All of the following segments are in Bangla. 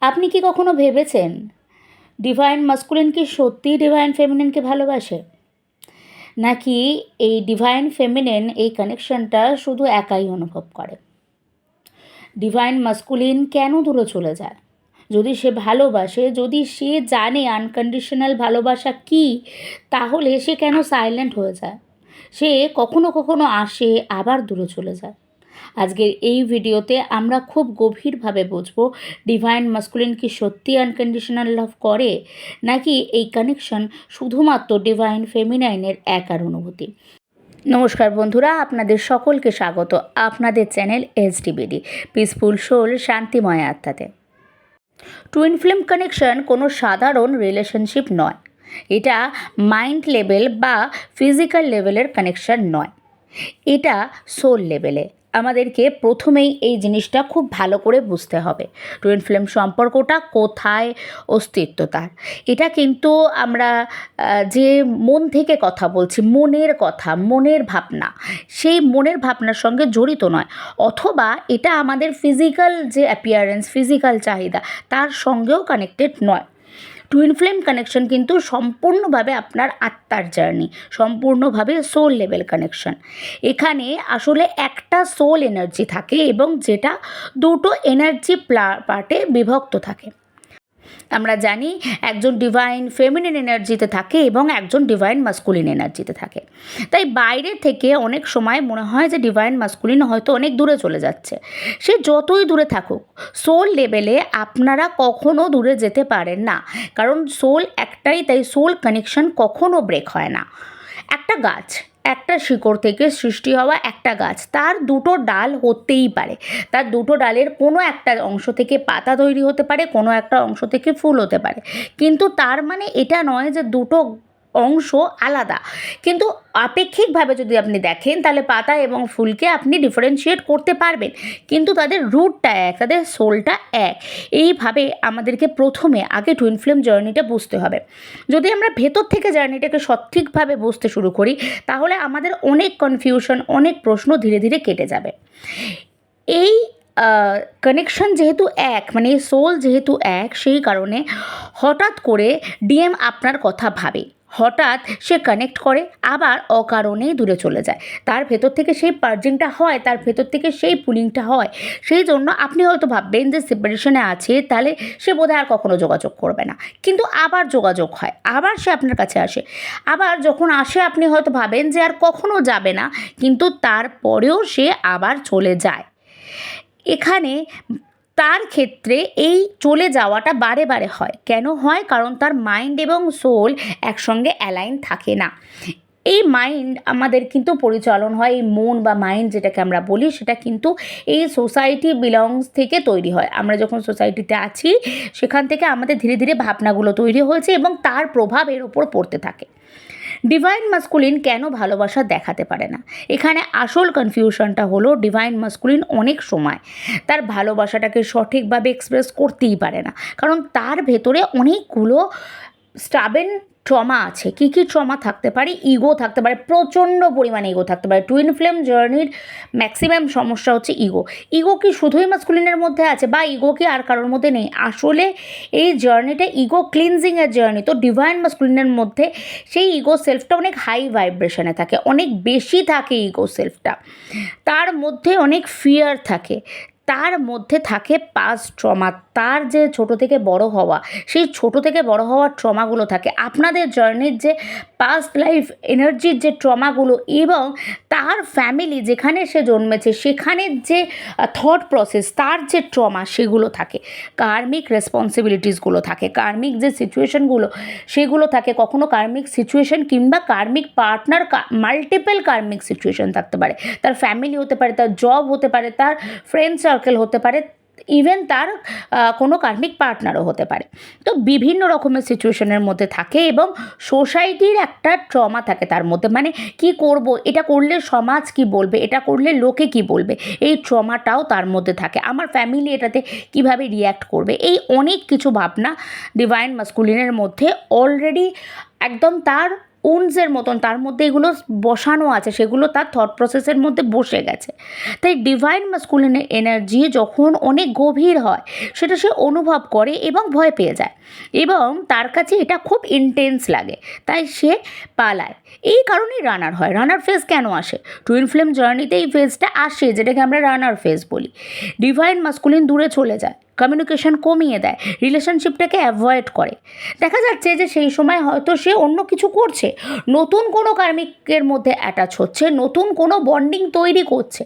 আপনি কি কখনো ভেবেছেন ডিভাইন মাস্কুলিন কি সত্যিই ডিভাইন ফেমিনিনকে ভালোবাসে, নাকি এই ডিভাইন ফেমিনিন এই কানেকশনটা শুধু একাই অনুভব করে? ডিভাইন মাস্কুলিন কেন দূরে চলে যায়? যদি সে ভালোবাসে, যদি সে জানে আনকন্ডিশনাল ভালোবাসা কী, তাহলে সে কেন সাইলেন্ট হয়ে যায়? সে কখনো কখনো আসে, আবার দূরে চলে যায়। আজকের এই ভিডিওতে আমরা খুব গভীরভাবে বুঝবো ডিভাইন মাস্কুলিন কি সত্যি আনকন্ডিশনাল লাভ করে, নাকি এই কানেকশন শুধুমাত্র ডিভাইন ফেমিনাইনের একার অনুভূতি। নমস্কার বন্ধুরা, আপনাদের সকলকে স্বাগত আপনাদের চ্যানেল SDBD পিসফুল সোল, শান্তিময় আত্মাতে। টুইন ফ্লেম কানেকশন কোনো সাধারণ রিলেশনশিপ নয়। এটা মাইন্ড লেভেল বা ফিজিক্যাল লেভেলের কানেকশন নয়, এটা সোল লেভেলে। আমাদেরকে প্রথমেই এই জিনিসটা খুব ভালো করে বুঝতে হবে, টুইন ফ্লেম সম্পর্কটা কোথায় অস্তিত্ব তার। এটা কিন্তু আমরা যে মন থেকে কথা বলছি, মনের কথা, মনের ভাবনা, সেই মনের ভাবনার সঙ্গে জড়িত নয়, অথবা এটা আমাদের ফিজিক্যাল যে অ্যাপিয়ারেন্স, ফিজিক্যাল চাহিদা, তার সঙ্গেও কানেক্টেড নয়। টুইন ফ্লেম কানেকশন কিন্তু সম্পূর্ণভাবে আপনার আত্মার জার্নি, সম্পূর্ণভাবে সোল লেভেল কানেকশন। এখানে আসলে একটা সোল এনার্জি থাকে এবং যেটা দুটো এনার্জি পার্টে বিভক্ত থাকে। আমরা জানি একজন ডিভাইন ফেমিনিন এনার্জিতে থাকে এবং একজন ডিভাইন মাস্কুলিন এনার্জিতে থাকে। তাই বাইরে থেকে অনেক সময় মনে হয় যে ডিভাইন মাস্কুলিন হয়তো অনেক দূরে চলে যাচ্ছে। সে যতই দূরে থাকুক, সোল লেভেলে আপনারা কখনো দূরে যেতে পারেন না, কারণ সোল একটাই, তাই সোল কানেকশন কখনো ব্রেক হয় না। একটা গাছ, একটা শিকড় থেকে সৃষ্টি হওয়া একটা গাছ, তার দুটো ডাল হতেই পারে। তার দুটো ডালের কোনো একটা অংশ থেকে পাতা তৈরি হতে পারে, কোনো একটা অংশ থেকে ফুল হতে পারে, কিন্তু তার মানে এটা নয় যে দুটো অংশ আলাদা। কিন্তু আপেক্ষিকভাবে যদি আপনি দেখেন, তাহলে পাতা এবং ফুলকে আপনি ডিফারেন্সিয়েট করতে পারবেন, কিন্তু তাদের রুটটা এক, তাদের সোলটা এক। এইভাবে আমাদেরকে প্রথমে আগে টুইন ফ্লেম জার্নিটা বুঝতে হবে। যদি আমরা ভেতর থেকে জার্নিটাকে সঠিকভাবে বুঝতে শুরু করি, তাহলে আমাদের অনেক কনফিউশন, অনেক প্রশ্ন ধীরে ধীরে কেটে যাবে। এই কানেকশন যেহেতু এক, মানে সোল যেহেতু এক, সেই কারণে হঠাৎ করে ডিএম আপনার কথা ভাবে, হঠাৎ সে কানেক্ট করে, আবার অকারণেই দূরে চলে যায়। তার ভেতর থেকে সেই পার্জিংটা হয়, তার ভেতর থেকে সেই পুলিংটা হয়। সেই জন্য আপনি হয়তো ভাববেন যে সেপারেশনে আছে, তাহলে সে বোধহয় আর কখনো যোগাযোগ করবে না, কিন্তু আবার যোগাযোগ হয়, আবার সে আপনার কাছে আসে। আবার যখন আসে, আপনি হয়তো ভাবেন যে আর কখনো যাবে না, কিন্তু তারপরেও সে আবার চলে যায়। এখানে তার ক্ষেত্রে এই চলে যাওয়াটা বারে বারে হয়। কেন হয়? কারণ তার মাইন্ড এবং সোল একসঙ্গে অ্যালাইন থাকে না। এই মাইন্ড আমাদের কিন্তু পরিচালন হয়, এই মন বা মাইন্ড যেটাকে আমরা বলি, সেটা কিন্তু এই সোসাইটি বিলংস থেকে তৈরি হয়। আমরা যখন সোসাইটিতে আছি, সেখান থেকে আমাদের ধীরে ধীরে ভাবনাগুলো তৈরি হয়েছে এবং তার প্রভাব এর ওপর পড়তে থাকে। ডিভাইন মাস্কুলিন কেন ভালোবাসা দেখাতে পারে না? এখানে আসল কনফিউশনটা হলো, ডিভাইন মাস্কুলিন অনেক সময় তার ভালোবাসাটাকে সঠিকভাবে এক্সপ্রেস করতেই পারে না, কারণ তার ভেতরে অনেকগুলো স্টাবেন ট্রমা আছে। কী কী ট্রমা থাকতে পারে? ইগো থাকতে পারে, প্রচণ্ড পরিমাণে ইগো থাকতে পারে। টুইন ফ্লেম জার্নির ম্যাক্সিমাম সমস্যা হচ্ছে ইগো। ইগো কি শুধুই মাস্কুলিনের মধ্যে আছে, বা ইগো কি আর কারোর মধ্যে নেই? আসলে এই জার্নিটা ইগো ক্লিনজিংয়ের জার্নি। তো ডিভাইন মাস্কুলিনের মধ্যে সেই ইগো সেলফটা অনেক হাই ভাইব্রেশনে থাকে, অনেক বেশি থাকে ইগো সেলফটা। তার মধ্যে অনেক ফিয়ার থাকে, তার মধ্যে থাকে পাস্ট ট্রমা। তার যে ছোট থেকে বড় হওয়া, সেই ছোট থেকে বড় হওয়ার ট্রমাগুলো থাকে, আপনাদের জার্নির যে পাস্ট লাইফ এনার্জির যে ট্রমাগুলো, এবং তার ফ্যামিলি যেখানে সে জন্মেছে সেখানের যে থট প্রসেস, তার যে ট্রমা, সেগুলো থাকে। কার্মিক রেসপন্সিবিলিটিসগুলো থাকে, কার্মিক যে সিচুয়েশনগুলো, সেগুলো থাকে। কখনো কার্মিক সিচুয়েশন কিংবা কার্মিক পার্টনার, মাল্টিপল কার্মিক সিচুয়েশন থাকতে পারে। তার ফ্যামিলি হতে পারে, তার জব হতে পারে, তার ফ্রেন্ড সার্কেল হতে পারে, ইভেন তার কোনো কার্মিক পার্টনারও হতে পারে। তো বিভিন্ন রকমের সিচুয়েশনের মধ্যে থাকে এবং সোসাইটির একটা ট্রমা থাকে তার মধ্যে। মানে কি করব, এটা করলে সমাজ কি বলবে, এটা করলে লোকে কি বলবে, এই ট্রমাটাও তার মধ্যে থাকে। আমার ফ্যামিলি এটাতে কিভাবে রিয়্যাক্ট করবে, এই অনেক কিছু ভাবনা ডিভাইন মাস্কুলিনের মধ্যে অলরেডি একদম তার উন্সের মতন তার মধ্যে এগুলো বসানো আছে, সেগুলো তার থট প্রসেসের মধ্যে বসে গেছে। তাই ডিভাইন মাস্কুলিনের এনার্জি যখন অনেক গভীর হয় সেটা সে অনুভব করে এবং ভয় পেয়ে যায়, এবং তার কাছে এটা খুব ইন্টেন্স লাগে, তাই সে পালায়। এই কারণেই রানার হয়। রানার ফেজ কেন আসে? টুইন ফ্লেম জার্নিতে এই ফেজটা আসে, যেটাকে আমরা রানার ফেজ বলি। ডিভাইন মাস্কুলিন দূরে চলে যায়, কমিউনিকেশন কমিয়ে দেয়, রিলেশনশিপটাকে অ্যাভয়েড করে। দেখা যাচ্ছে যে সেই সময় হয়তো সে অন্য কিছু করছে, নতুন কোনো কার্মিকের মধ্যে অ্যাটাচ হচ্ছে, নতুন কোনো বন্ডিং তৈরি করছে,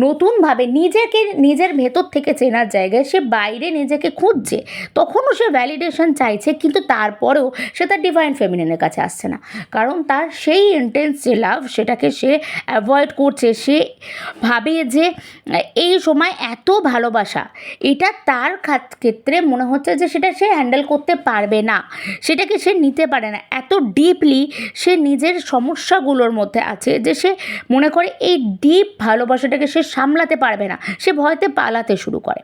নতুনভাবে নিজেকে নিজের ভেতর থেকে চেনার জায়গায় সে বাইরে নিজেকে খুঁজছে। তখনও সে ভ্যালিডেশন চাইছে, কিন্তু তারপরেও সে তার ডিভাইন ফেমিনিনের কাছে আসছে না, কারণ তার সেই ইন্টেন্স যে লাভ সেটাকে সে অ্যাভয়েড করছে। সে ভাবে যে এই সময় এত ভালোবাসা, এটা তার ক্ষেত্রে মনে হচ্ছে যে সেটা সে হ্যান্ডেল করতে পারবে না, সেটাকে সে নিতে পারে না। এত ডিপলি সে নিজের সমস্যাগুলোর মধ্যে আছে যে সে মনে করে এই ডিপ ভালোবাসাটাকে সে সামলাতে পারবে না, সে ভয়তে পালাতে শুরু করে।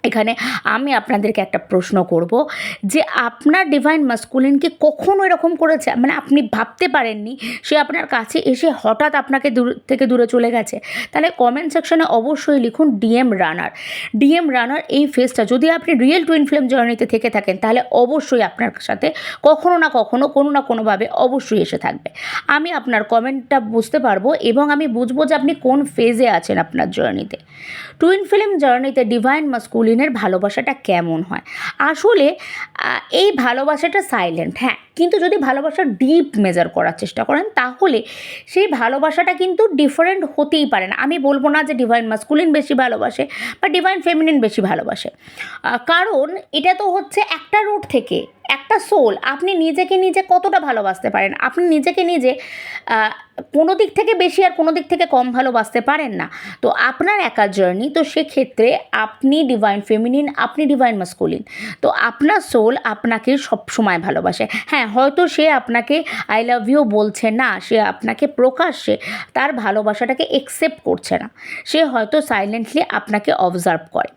এখানে আমি আপনাদেরকে একটা প্রশ্ন করব যে আপনার ডিভাইন মাস্কুলিনকে কখনো এরকম করেছে, মানে আপনি ভাবতে পারেননি সে আপনার কাছে এসে হঠাৎ আপনাকে দূর থেকে দূরে চলে গেছে? তাহলে কমেন্ট সেকশনে অবশ্যই লিখুন ডিএম রানার। ডিএম রানার এই ফেজটা যদি আপনি রিয়েল টুইন ফ্লেম জার্নিতে থেকে থাকেন তাহলে অবশ্যই আপনার সাথে কখনো না কখনো কোনো না কোনোভাবে অবশ্যই এসে থাকবে। আমি আপনার কমেন্টটা বুঝতে পারবো এবং আমি বুঝবো যে আপনি কোন ফেজে আছেন আপনার জার্নিতে। টুইন ফ্লেম জার্নিতে ডিভাইন মাস্কুলিনের ভালোবাসাটা কেমন হয়? আসলে এই ভালোবাসাটা সাইলেন্ট, হ্যাঁ, কিন্তু যদি ভালোবাসা ডিপ মেজার করার চেষ্টা করেন তাহলে সেই ভালোবাসাটা কিন্তু ডিফারেন্ট হতেই পারে না। আমি বলবো না যে ডিভাইন মাস্কুলিন বেশি ভালোবাসে বা ডিভাইন ফেমিনিন বেশি ভালোবাসে, কারণ এটা তো হচ্ছে একটা রুট থেকে একটা সোল। আপনি নিজেকে নিজে কতটা ভালোবাসতে পারেন? আপনি নিজেকে নিজে কোনো দিক থেকে বেশি আর কোনো দিক থেকে কম ভালোবাসতে পারেন না। তো আপনার একার জার্নি, তো সেক্ষেত্রে আপনি ডিভাইন ফেমিনিন, আপনি ডিভাইন মাস্কুলিন, তো আপনার সোল আপনাকে সবসময় ভালোবাসে। হ্যাঁ, হয়তো সে আপনাকে আই লাভ ইউ বলছে না, সে আপনাকে প্রকাশ্যে তার ভালোবাসাটাকে একসেপ্ট করছে না, সে হয়তো সাইলেন্টলি আপনাকে অবজার্ভ করে,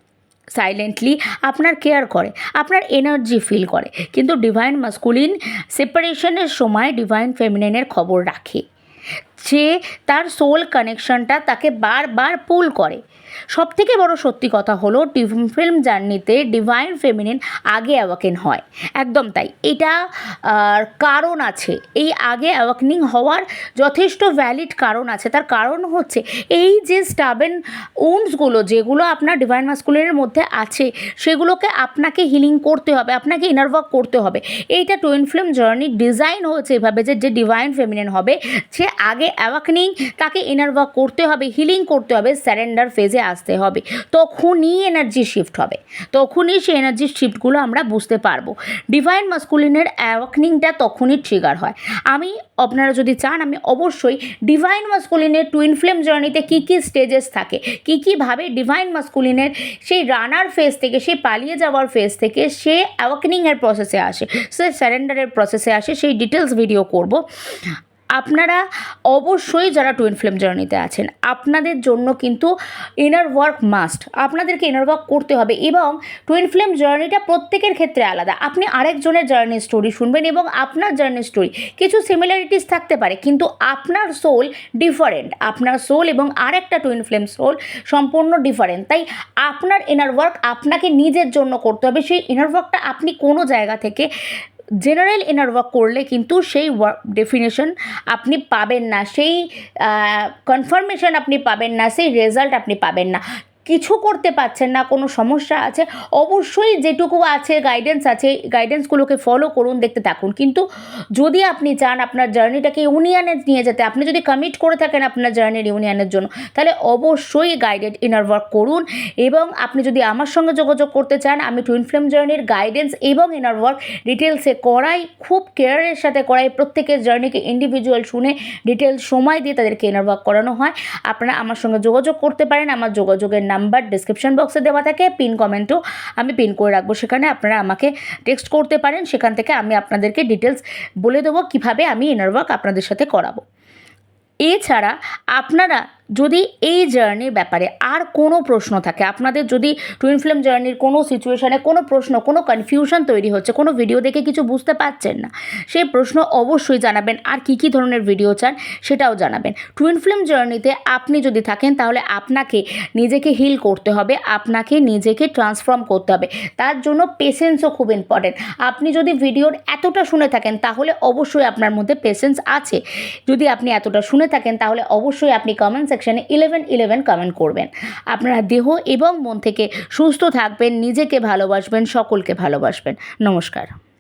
সাইলেন্টলি আপনার কেয়ার করে, আপনার এনার্জি ফিল করে। কিন্তু ডিভাইন মাস্কুলিন সেপারেশনের সময় ডিভাইন ফেমিনিনের খবর রাখে, যে তার সোল কানেকশনটা তাকে বারবার পুল করে। সবথেকে বড় সত্যি কথা হলো টুইন ফ্লেম জার্নিতে ডিভাইন ফেমিনিন আগে অ্যাওয়াকেন হয়, একদম তাই। এটা কারণ আছে, এই আগে অ্যাওয়াকেনিং হওয়ার যথেষ্ট ভ্যালিড কারণ আছে। তার কারণ হচ্ছে এই যে স্টাবেন উন্ডসগুলো যেগুলো আপনার ডিভাইন মাস্কুলিনের মধ্যে আছে, সেগুলোকে আপনাকে হিলিং করতে হবে, আপনাকে ইনার ওয়ার্ক করতে হবে। এইটা টুইন ফ্লেম জার্নি ডিজাইন হয়েছে এভাবে যে যে ডিভাইন ফেমিনিন হবে সে আগে অ্যাওয়াকেনিং, তাকে ইনার ওয়ার্ক করতে হবে, হিলিং করতে হবে, স্যারেন্ডার ফেজে আসতে হবে, তখনই এনার্জি শিফট হবে, তখনই সেই এনার্জি শিফটগুলো আমরা বুঝতে পারবো। ডিভাইন মাস্কুলিনের অ্যাওয়াকেনিংটা তখনই ট্রিগার হয়। আপনারা যদি চান আমি অবশ্যই ডিভাইন মাস্কুলিনের টুইন ফ্লেম জার্নিতে কী কী স্টেজেস থাকে, কী কীভাবে ডিভাইন মাস্কুলিনের সেই রানার ফেজ থেকে, সেই পালিয়ে যাওয়ার ফেজ থেকে সে অ্যাওয়াকেনিংয়ের প্রসেসে আসে, সে স্যারেন্ডারের প্রসেসে আসে, সেই ডিটেলস ভিডিও করব। আপনারা অবশ্যই যারা টুইন ফ্লেম জার্নিতে আছেন আপনাদের জন্য কিন্তু ইনার ওয়ার্ক মাস্ট, আপনাদেরকে ইনার ওয়ার্ক করতে হবে। এবং টুইন ফ্লেম জার্নিটা প্রত্যেকের ক্ষেত্রে আলাদা। আপনি আরেকজনের জার্নি স্টোরি শুনবেন এবং আপনার জার্নি স্টোরি কিছু সিমিলারিটিস থাকতে পারে, কিন্তু আপনার সোল ডিফারেন্ট, আপনার সোল এবং আরেকটা টুইন ফ্লেম সোল সম্পূর্ণ ডিফারেন্ট। তাই আপনার ইনার ওয়ার্ক আপনাকে নিজের জন্য করতে হবে। সেই ইনার ওয়ার্কটা আপনি কোনো জায়গা থেকে জেনারেল ইনার ওয়ার্ক করলে কিন্তু সেই ওয়ার্ক ডেফিনেশন আপনি পাবেন না, সেই কনফার্মেশন আপনি পাবেন না, সেই রেজাল্ট আপনি পাবেন না। কিছু করতে পারছেন না, কোনো সমস্যা আছে, অবশ্যই যেটুকু আছে গাইডেন্স আছে, গাইডেন্সগুলোকে ফলো করুন, দেখতে থাকুন। কিন্তু যদি আপনি চান আপনার জার্নিটাকে ইউনিয়নে নিয়ে যেতে, আপনি যদি কমিট করে থাকেন আপনার জার্নির ইউনিয়নের জন্য, তাহলে অবশ্যই গাইডেড ইনার ওয়ার্ক করুন। এবং আপনি যদি আমার সঙ্গে যোগাযোগ করতে চান, আমি টুইন ফ্লেম জার্নির গাইডেন্স এবং ইনার ওয়ার্ক ডিটেলসে করাই, খুব কেয়ারের সাথে করাই, প্রত্যেকের জার্নিকে ইন্ডিভিজুয়াল শুনে ডিটেলস সময় দিয়ে তাদেরকে ইনার ওয়ার্ক করানো হয়। আপনারা আমার সঙ্গে যোগাযোগ করতে পারেন, আমার যোগাযোগের নাম্বার ডিসক্রিপশন বক্সে দেওয়া থাকে, পিন কমেন্টও আমি পিন করে রাখবো, সেখানে আপনারা আমাকে টেক্সট করতে পারেন, সেখান থেকে আমি আপনাদেরকে ডিটেলস বলে দেবো কীভাবে আমি ইনার ওয়ার্ক আপনাদের সাথে করাবো। এছাড়া আপনারা যদি এই জার্নির ব্যাপারে আর কোনো প্রশ্ন থাকে, আপনাদের যদি টুইন ফ্লেম জার্নির কোনো সিচুয়েশানে কোনো প্রশ্ন, কোনো কনফিউশন তৈরি হচ্ছে, কোনো ভিডিও দেখে কিছু বুঝতে পারছেন না, সেই প্রশ্ন অবশ্যই জানাবেন। আর কী ধরনের ভিডিও চান সেটাও জানাবেন। টুইন ফ্লেম জার্নিতে আপনি যদি থাকেন তাহলে আপনাকে নিজেকে হিল করতে হবে, আপনাকে নিজেকে ট্রান্সফর্ম করতে হবে। তার জন্য পেশেন্সও খুব ইম্পর্টেন্ট। আপনি যদি ভিডিওর এতটা শুনে থাকেন তাহলে অবশ্যই আপনার মধ্যে পেশেন্স আছে। যদি আপনি এতটা শুনে থাকেন তাহলে অবশ্যই আপনি কমেন্ট সেকশানে 1111 কমেন্ট করবেন। আপনারা দেহ এবং মন থেকে সুস্থ থাকবেন, নিজেকে ভালোবাসবেন, সকলকে ভালোবাসবেন। নমস্কার।